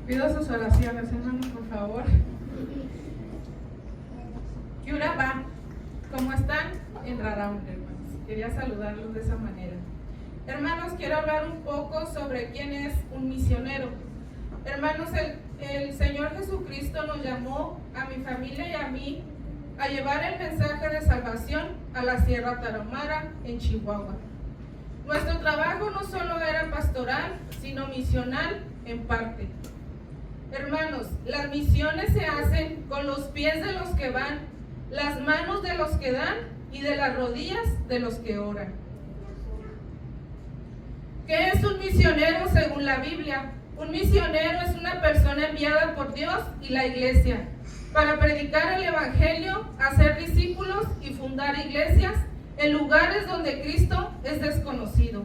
Pido sus oraciones, hermanos, por favor. Yura va. ¿Cómo están? En Raraún, hermanos. Quería saludarlos de esa manera. Hermanos, quiero hablar un poco sobre quién es un misionero. Hermanos, el Señor Jesucristo nos llamó a mi familia y a mí a llevar el mensaje de salvación a la Sierra Tarahumara, en Chihuahua. Nuestro trabajo no solo era pastoral, sino misional en parte. Hermanos, las misiones se hacen con los pies de los que van, las manos de los que dan y de las rodillas de los que oran. ¿Qué es un misionero según la Biblia? Un misionero es una persona enviada por Dios y la iglesia para predicar el evangelio, hacer discípulos y fundar iglesias en lugares donde Cristo es desconocido,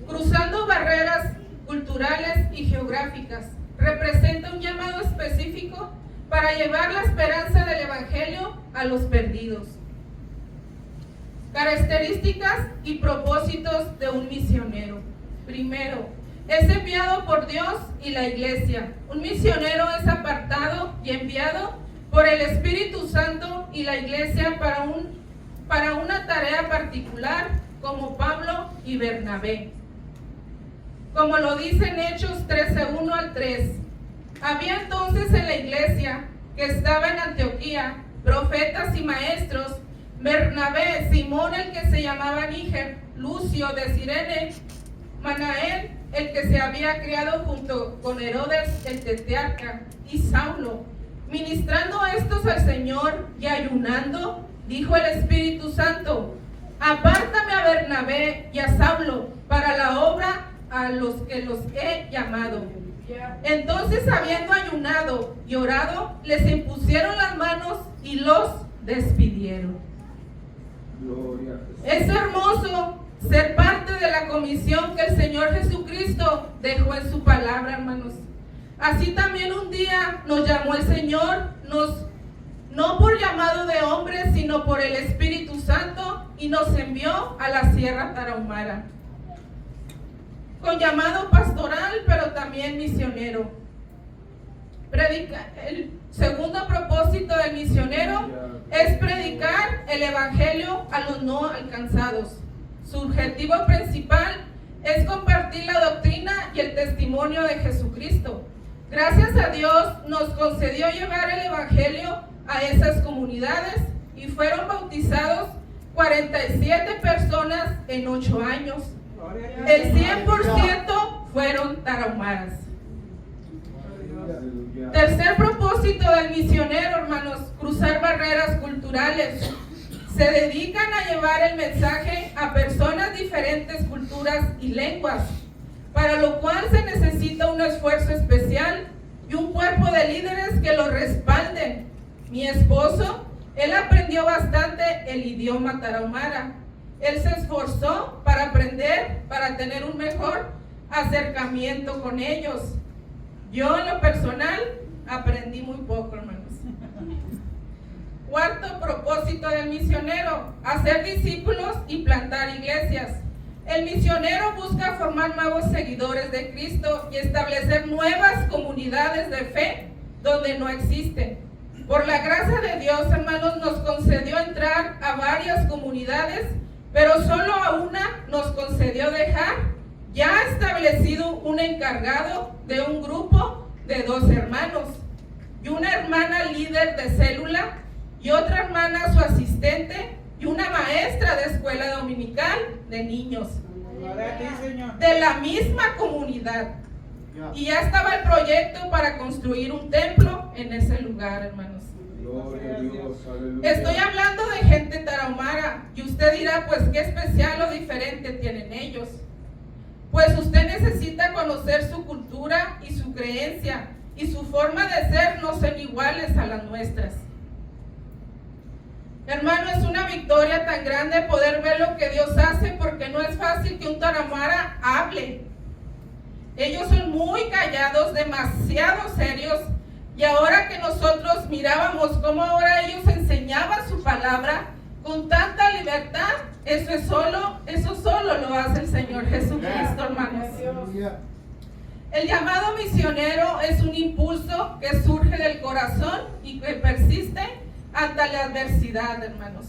cruzando barreras culturales y geográficas. Representa un llamado específico para llevar la esperanza del evangelio a los perdidos. Características y propósitos de un misionero. Primero, es enviado por Dios y la iglesia. Un misionero es apartado y enviado por el Espíritu Santo y la iglesia para una tarea particular, como Pablo y Bernabé. Como lo dice en Hechos 13:1 al 3. Había entonces en la iglesia que estaba en Antioquía profetas y maestros: Bernabé, Simón el que se llamaba Níger, Lucio de Cirene, Manael el que se había criado junto con Herodes el tetrarca, y Saulo. Ministrando estos al Señor y ayunando, dijo el Espíritu Santo: apártame a Bernabé y a Saulo para la obra a los que los he llamado. Entonces, habiendo ayunado y orado, les impusieron las manos y los despidieron. Es hermoso ser parte de la comisión que el Señor Jesucristo dejó en su palabra, hermanos. Así también un día nos llamó el Señor, no por llamado de hombre, sino por el Espíritu Santo, y nos envió a la Sierra Tarahumara, con llamado pastoral, pero también misionero. El segundo propósito del misionero es predicar el evangelio a los no alcanzados. Su objetivo principal es compartir la doctrina y el testimonio de Jesucristo. Gracias a Dios nos concedió llevar el evangelio a esas comunidades y fueron bautizados 47 personas en 8 años. El 100% fueron tarahumaras. Tercer propósito del misionero, hermanos: cruzar barreras culturales. Se dedican a llevar el mensaje a personas de diferentes culturas y lenguas, para lo cual se necesita un esfuerzo especial y un cuerpo de líderes que lo respalden. Mi esposo, él aprendió bastante el idioma tarahumara. Él se esforzó para aprender, para tener un mejor acercamiento con ellos. Yo, en lo personal, aprendí muy poco, hermanos. Cuarto propósito del misionero: hacer discípulos y plantar iglesias. El misionero busca formar nuevos seguidores de Cristo y establecer nuevas comunidades de fe donde no existen. Por la gracia de Dios, hermanos, nos concedió entrar a varias comunidades, pero solo a una nos concedió dejar ya establecido un encargado de un grupo de 2 hermanos, y una hermana líder de célula, y otra hermana su asistente, y una maestra de escuela dominical de niños, de la misma comunidad. Y ya estaba el proyecto para construir un templo en ese lugar, hermanos. Gloria a Dios, Estoy hablando de gente tarahumara, y usted dirá: pues qué especial o diferente tienen ellos. Pues usted necesita conocer su cultura y su creencia, y su forma de ser no son iguales a las nuestras. Hermano, es una victoria tan grande poder ver lo que Dios hace, porque no es fácil que un tarahumara hable. Ellos son muy callados, demasiado serios, y ahora que nosotros mirábamos cómo ahora ellos enseñaban su palabra con tanta libertad, eso solo lo hace el Señor Jesucristo, hermanos. El llamado misionero es un impulso que surge del corazón y que persiste ante la adversidad, hermanos.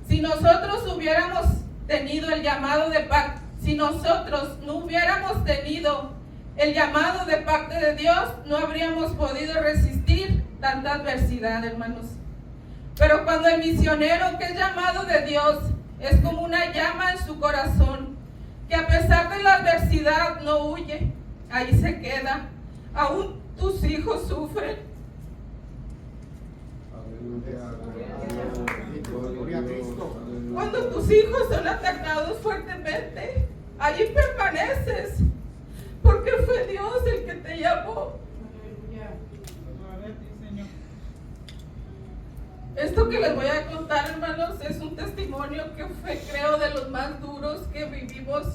Si nosotros no hubiéramos tenido el llamado de parte de Dios, no habríamos podido resistir tanta adversidad, hermanos. Pero cuando el misionero que es llamado de Dios es como una llama en su corazón, que a pesar de la adversidad no huye, ahí se queda, aún tus hijos sufren. Cuando tus hijos son atacados fuertemente, ahí permaneces, porque fue Dios el que te llamó. Esto que les voy a contar, hermanos, es un testimonio que fue, creo, de los más duros que vivimos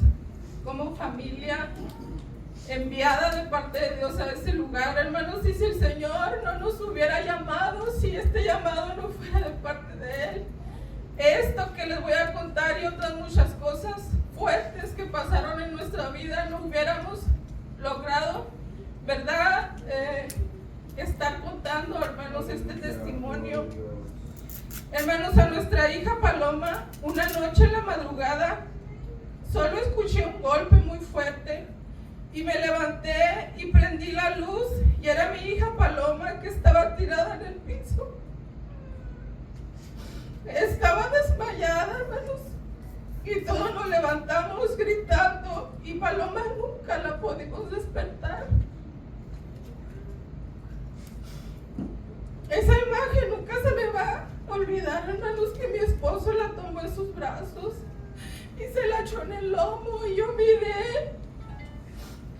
como familia, enviada de parte de Dios a ese lugar, hermanos. Y si el Señor no nos hubiera llamado, si este llamado no fuera de parte de Él, esto que les voy a contar y otras muchas cosas fuertes que pasaron en nuestra vida, no hubiéramos logrado, ¿verdad? Estar contando, hermanos, este testimonio. Hermanos, a nuestra hija Paloma, una noche en la madrugada, solo escuché un golpe muy fuerte y me levanté y prendí la luz y era mi hija Paloma que estaba tirada en el piso. Estaba desmayada, hermanos, y todos nos levantamos gritando y Paloma nunca la pudimos despertar. Esa imagen nunca se me va a olvidar, hermanos, que mi esposo la tomó en sus brazos y se la echó en el lomo y yo miré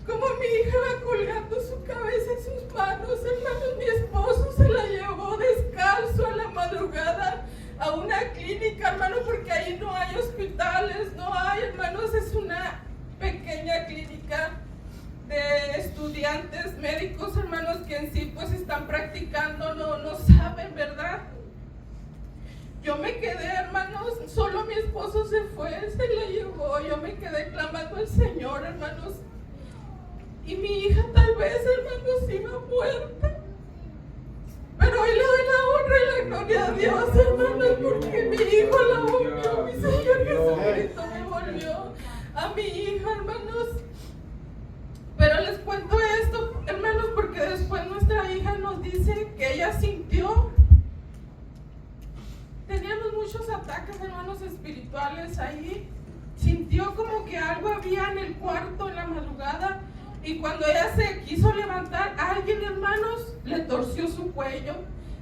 como mi hija va colgando su cabeza en sus manos. Hermanos, mi esposo se la llevó descalzo a la madrugada a una clínica, hermanos, porque ahí no hay hospitales, no hay, hermanos, es una pequeña clínica de estudiantes médicos, hermanos, que en sí pues están practicando, no saben, ¿verdad? Yo me quedé, hermanos, solo mi esposo se fue, se la llevó, yo me quedé clamando al Señor, hermanos, y mi hija tal vez, hermanos, iba muerta, pero hoy le doy la honra y la gloria a Dios, hermanos, porque mi hijo la volvió, mi Señor Jesucristo me volvió a mi hija, hermanos. Pero les cuento esto, hermanos, porque después nuestra hija nos dice que ella sintió, teníamos muchos ataques, hermanos, espirituales ahí, sintió como que algo había en el cuarto en la madrugada, y cuando ella se quiso levantar, alguien, hermanos, le torció su cuello.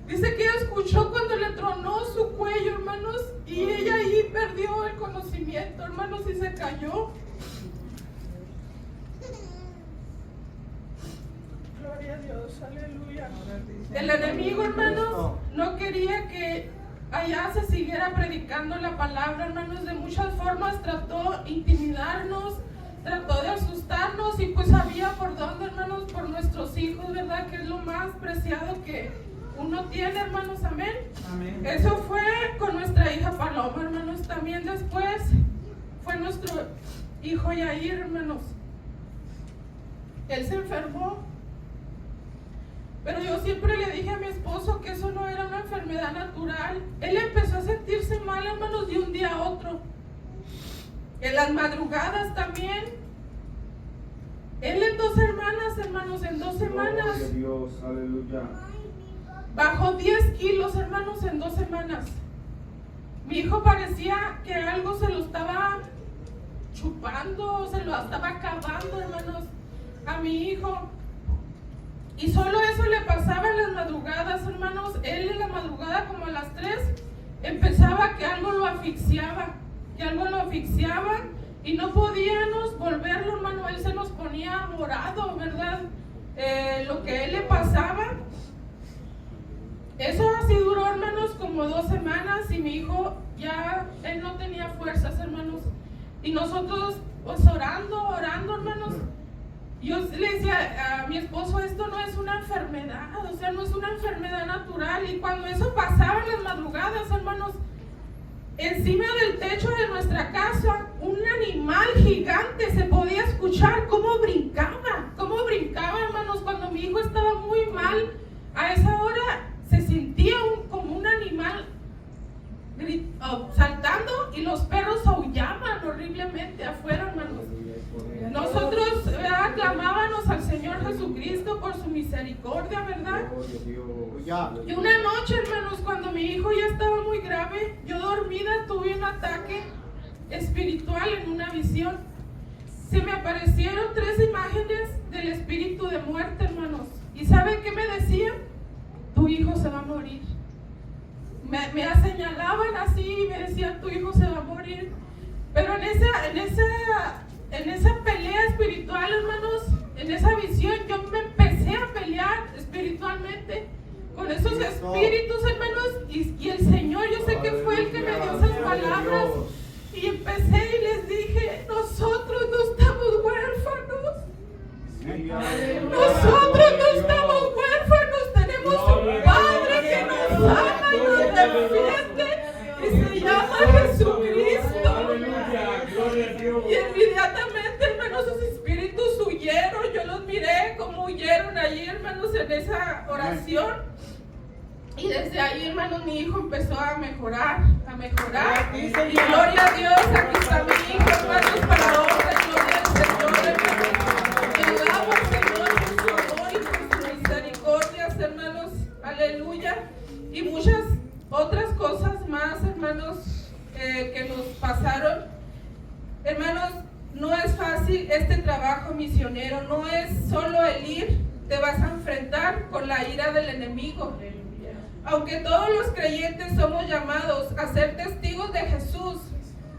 Dice que ella escuchó cuando le tronó su cuello, hermanos, y ella ahí perdió el conocimiento, hermanos, y se cayó. Gloria a Dios, aleluya. El enemigo, hermanos, no quería que allá se siguiera predicando la palabra, hermanos. De muchas formas trató de intimidarnos, trató de asustarnos, y pues sabía por dónde, hermanos, por nuestros hijos, ¿verdad? Que es lo más preciado que uno tiene, hermanos, amén. Amén. Eso fue con nuestra hija Paloma, hermanos. También después fue nuestro hijo Yair, hermanos. Él se enfermó. Pero yo siempre le dije a mi esposo que eso no era una enfermedad natural. Él empezó a sentirse mal, hermanos, de un día a otro. En las madrugadas también. Él en 2 semanas, hermanos, en 2 semanas. Gloria a Dios, aleluya. Bajó 10 kilos, hermanos, en 2 semanas. Mi hijo parecía que algo se lo estaba chupando, se lo estaba acabando, hermanos, a mi hijo. Y solo eso le pasaba en las madrugadas, hermanos. Él en la madrugada, como a las 3, empezaba que algo lo asfixiaba, y no podíamos volverlo, hermano. Él se nos ponía morado, ¿verdad? Lo que a él le pasaba. Eso así duró, hermanos, como 2 semanas, y mi hijo ya, él no tenía fuerzas, hermanos. Y nosotros, pues orando, hermanos. Yo le decía a mi esposo, esto no es una enfermedad, no es una enfermedad natural. Y cuando eso pasaba en las madrugadas, hermanos, encima del techo de nuestra casa, un animal gigante se podía escuchar cómo brincaba, hermanos, cuando mi hijo estaba muy mal. A esa hora se sentía como un animal saltando y los perros aullaban horriblemente afuera, hermanos. Nosotros clamábamos al Señor Jesucristo por su misericordia, ¿verdad? Y una noche, hermanos, cuando mi hijo ya estaba muy grave, yo dormida tuve un ataque espiritual en una visión. Se me aparecieron 3 imágenes del espíritu de muerte, hermanos. ¿Y sabe qué me decían? Tu hijo se va a morir. Me señalaban así y me decían, tu hijo se va a morir. Pero en esa pelea espiritual, hermanos, en esa visión, yo me empecé a pelear espiritualmente con esos espíritus, hermanos, y el Señor, yo sé que fue el que me dio esas palabras, y empecé y les dije, nosotros no estamos huérfanos, nosotros no estamos huérfanos, tenemos un Padre que nos ama y nos defiende, y se llama Jesucristo. Y inmediatamente, hermanos, sus espíritus huyeron. Yo los miré como huyeron allí, hermanos, en esa oración. Y desde ahí, hermanos, mi hijo empezó a mejorar. Y gloria a Dios, aquí está mi hijo, hermanos, para la honra y gloria del Señor, hermanos. Le alabo al Señor por su amor y por sus misericordias, hermanos. Aleluya. Y muchas otras cosas más, hermanos, que nos pasaron. Hermanos, no es fácil este trabajo misionero, no es solo el ir, te vas a enfrentar con la ira del enemigo. Aunque todos los creyentes somos llamados a ser testigos de Jesús,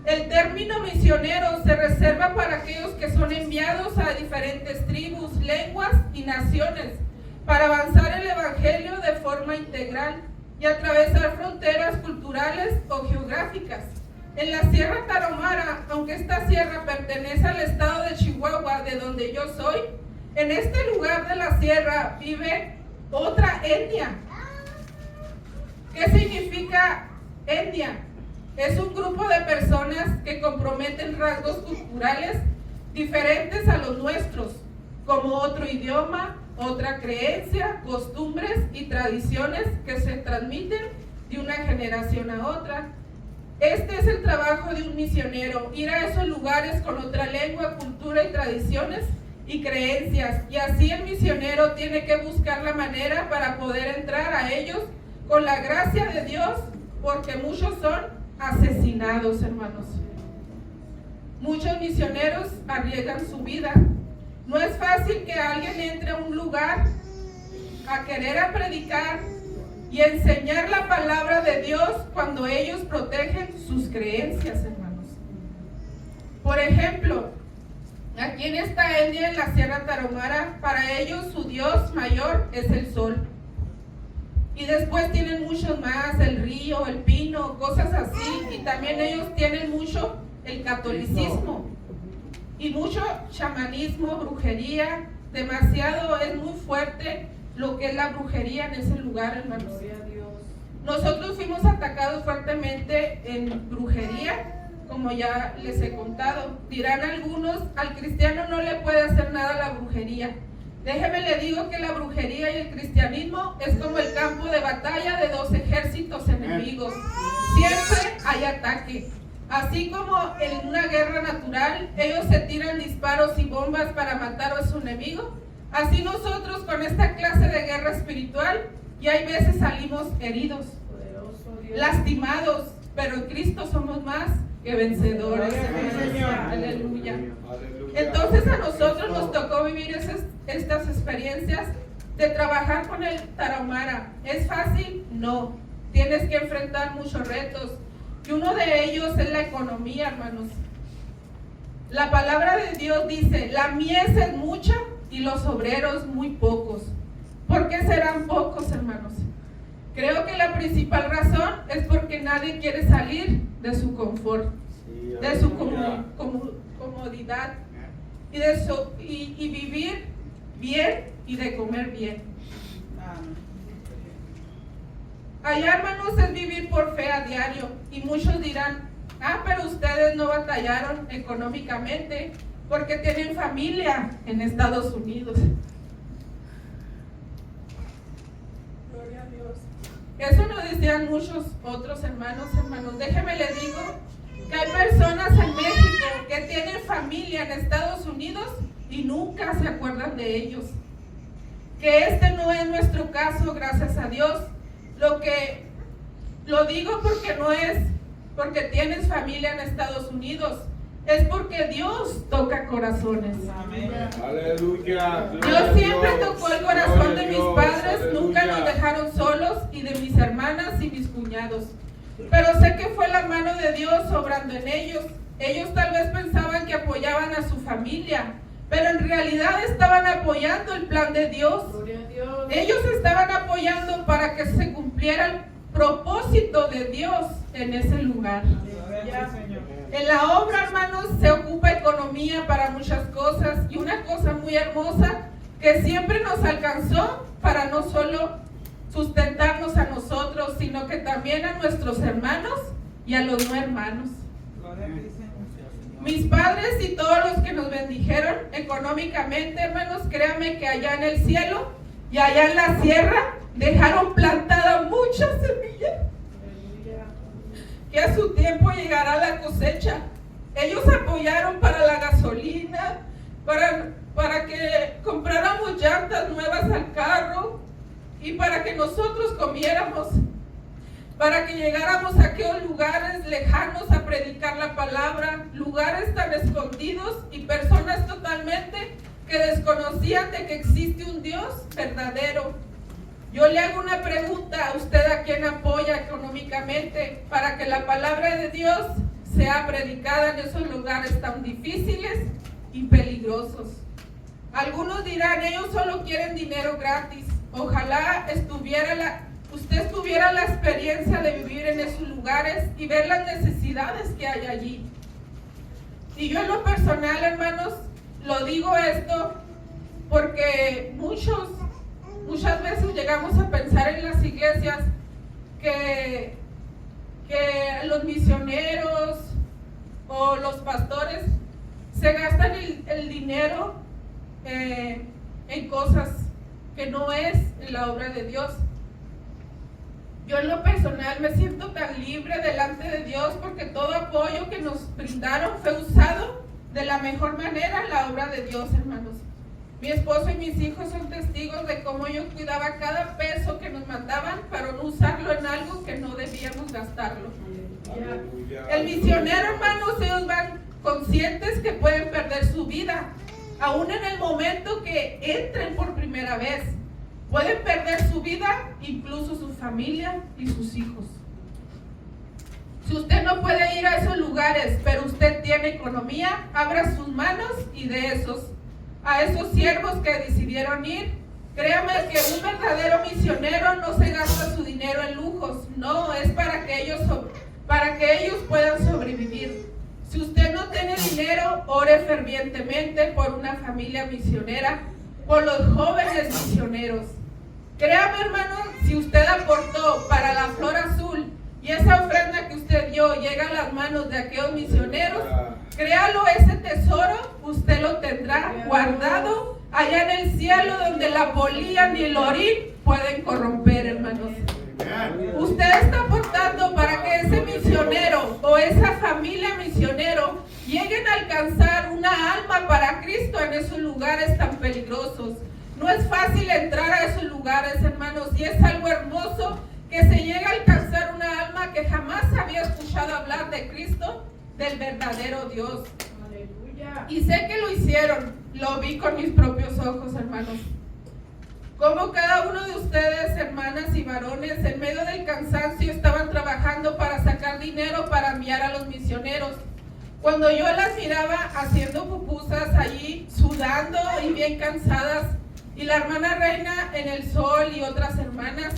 el término misionero se reserva para aquellos que son enviados a diferentes tribus, lenguas y naciones para avanzar el evangelio de forma integral y atravesar fronteras culturales o geográficas. En la Sierra Tarahumara, aunque esta sierra pertenece al estado de Chihuahua, de donde yo soy, en este lugar de la sierra vive otra etnia. ¿Qué significa etnia? Es un grupo de personas que comprometen rasgos culturales diferentes a los nuestros, como otro idioma, otra creencia, costumbres y tradiciones que se transmiten de una generación a otra. Este es el trabajo de un misionero, ir a esos lugares con otra lengua, cultura y tradiciones y creencias. Y así el misionero tiene que buscar la manera para poder entrar a ellos con la gracia de Dios, porque muchos son asesinados, hermanos. Muchos misioneros arriesgan su vida. No es fácil que alguien entre a un lugar a querer a predicar y enseñar la palabra de Dios cuando ellos protegen sus creencias, hermanos. Por ejemplo, aquí en esta etnia, en la Sierra Tarahumara, para ellos su Dios mayor es el sol. Y después tienen muchos más, el río, el pino, cosas así. Y también ellos tienen mucho el catolicismo y mucho chamanismo, brujería. Demasiado, es muy fuerte lo que es la brujería en ese lugar, hermanos. Nosotros fuimos atacados fuertemente en brujería, como ya les he contado. Dirán algunos, al cristiano no le puede hacer nada la brujería. Déjeme le digo que la brujería y el cristianismo es como el campo de batalla de 2 ejércitos enemigos. Siempre hay ataque. Así como en una guerra natural, ellos se tiran disparos y bombas para matar a su enemigo. Así nosotros con esta clase de guerra espiritual, y hay veces salimos heridos, lastimados, pero en Cristo somos más que vencedores. Aleluya. Entonces a nosotros nos tocó vivir estas experiencias de trabajar con el Tarahumara. ¿Es fácil? No. Tienes que enfrentar muchos retos. Y uno de ellos es la economía, hermanos. La palabra de Dios dice, la mies es mucha y los obreros muy pocos. ¿Por qué serán pocos, hermanos? Creo que la principal razón es porque nadie quiere salir de su confort, de su comodidad y vivir bien y de comer bien. Allá, hermanos, es vivir por fe a diario. Y muchos dirán, pero ustedes no batallaron económicamente porque tienen familia en Estados Unidos. Gloria a Dios. Eso nos decían muchos otros hermanos. Déjeme les digo que hay personas en México que tienen familia en Estados Unidos y nunca se acuerdan de ellos. Que este no es nuestro caso, gracias a Dios. Lo digo porque no es porque tienes familia en Estados Unidos, es porque Dios toca corazones. Amén. Aleluya. Dios siempre tocó el corazón de mis padres, nunca nos dejaron solos, y de mis hermanas y mis cuñados. Pero sé que fue la mano de Dios obrando en ellos. Ellos tal vez pensaban que apoyaban a su familia, pero en realidad estaban apoyando el plan de Dios. Ellos estaban apoyando para que se cumpliera el propósito de Dios en ese lugar. En la obra, hermanos, se ocupa economía para muchas cosas, y una cosa muy hermosa que siempre nos alcanzó para no solo sustentarnos a nosotros, sino que también a nuestros hermanos y a los no hermanos. Mis padres y todos los que nos bendijeron económicamente, hermanos, créanme que allá en el cielo y allá en la sierra dejaron plantada mucha semilla, que a su tiempo llegará la cosecha. Ellos apoyaron para la gasolina, para que compráramos llantas nuevas al carro y para que nosotros comiéramos, para que llegáramos a aquellos lugares lejanos a predicar la palabra, lugares tan escondidos y personas totalmente que desconocían de que existe un Dios verdadero. Yo le hago una pregunta a usted: ¿a quién apoya económicamente para que la palabra de Dios sea predicada en esos lugares tan difíciles y peligrosos? Algunos dirán, ellos solo quieren dinero gratis. Ojalá usted tuviera la experiencia de vivir en esos lugares y ver las necesidades que hay allí. Y yo en lo personal, hermanos, lo digo esto porque muchas veces llegamos a pensar en las iglesias que los misioneros o los pastores se gastan el dinero en cosas que no es en la obra de Dios. Yo en lo personal me siento tan libre delante de Dios porque todo apoyo que nos brindaron fue usado de la mejor manera en la obra de Dios, hermanos. Mi esposo y mis hijos son testigos de cómo yo cuidaba cada peso que nos mandaban para no usarlo en algo que no debíamos gastarlo. Aleluya. El misionero, hermanos, ellos van conscientes que pueden perder su vida, aún en el momento que entren por primera vez. Pueden perder su vida, incluso su familia y sus hijos. Si usted no puede ir a esos lugares, pero usted tiene economía, abra sus manos y a esos siervos que decidieron ir. Créame que un verdadero misionero no se gasta su dinero en lujos, no, es para que ellos puedan sobrevivir. Si usted no tiene dinero, ore fervientemente por una familia misionera, por los jóvenes misioneros. Créame, hermano, si usted aportó para la Flor Azul y esa ofrenda que usted dio llega a las manos de aquellos misioneros, créalo, ese tesoro usted lo tendrá guardado allá en el cielo, donde la polilla ni el orín pueden corromper, hermanos. Usted está aportando para que ese misionero o esa familia misionero lleguen a alcanzar una alma para Cristo en esos lugares tan peligrosos. No es fácil entrar a esos lugares, hermanos, y es algo hermoso que se llega a alcanzar una alma que jamás había escuchado hablar de Cristo, del verdadero Dios. Aleluya. Y sé que lo hicieron, lo vi con mis propios ojos, hermanos. Como cada uno de ustedes, hermanas y varones, en medio del cansancio estaban trabajando para sacar dinero para enviar a los misioneros. Cuando yo las miraba haciendo pupusas allí, sudando y bien cansadas, y la hermana Reina en el sol y otras hermanas,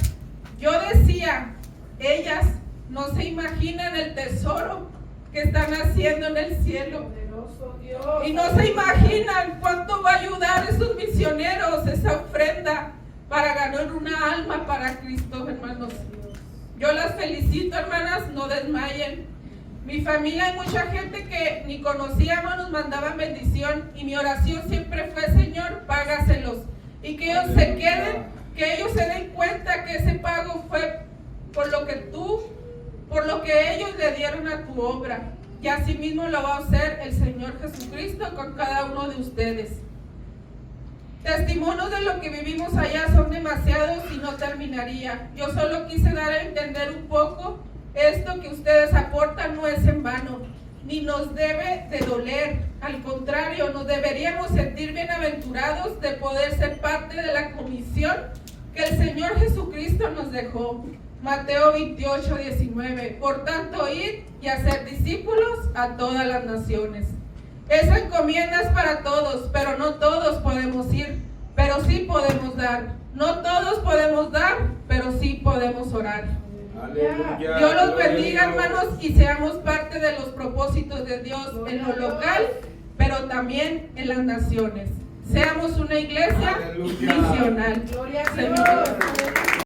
yo decía, ellas no se imaginan el tesoro que están haciendo en el cielo. Y no se imaginan cuánto va a ayudar a esos misioneros esa ofrenda para ganar una alma para Cristo, hermanos. Yo las felicito, hermanas, no desmayen. Mi familia y mucha gente que ni conocíamos nos mandaban bendición y mi oración siempre fue: Señor, págaselos. Y que ellos se queden, que ellos se den cuenta que ese pago fue por lo que ellos le dieron a tu obra. Y así mismo lo va a hacer el Señor Jesucristo con cada uno de ustedes. Testimonios de lo que vivimos allá son demasiados y no terminaría. Yo solo quise dar a entender un poco. Esto que ustedes aportan no es en vano, ni nos debe de doler. Al contrario, nos deberíamos sentir bienaventurados de poder ser parte de la comisión que el Señor Jesucristo nos dejó. Mateo 28, 19. Por tanto, id y hacer discípulos a todas las naciones. Esa encomienda es para todos, pero no todos podemos ir, pero sí podemos dar. No todos podemos dar, pero sí podemos orar. Aleluya. Dios los bendiga, hermanos, y seamos parte de los propósitos de Dios en lo local, pero también en las naciones. Seamos una iglesia Aleluya. misional. Gloria a Dios.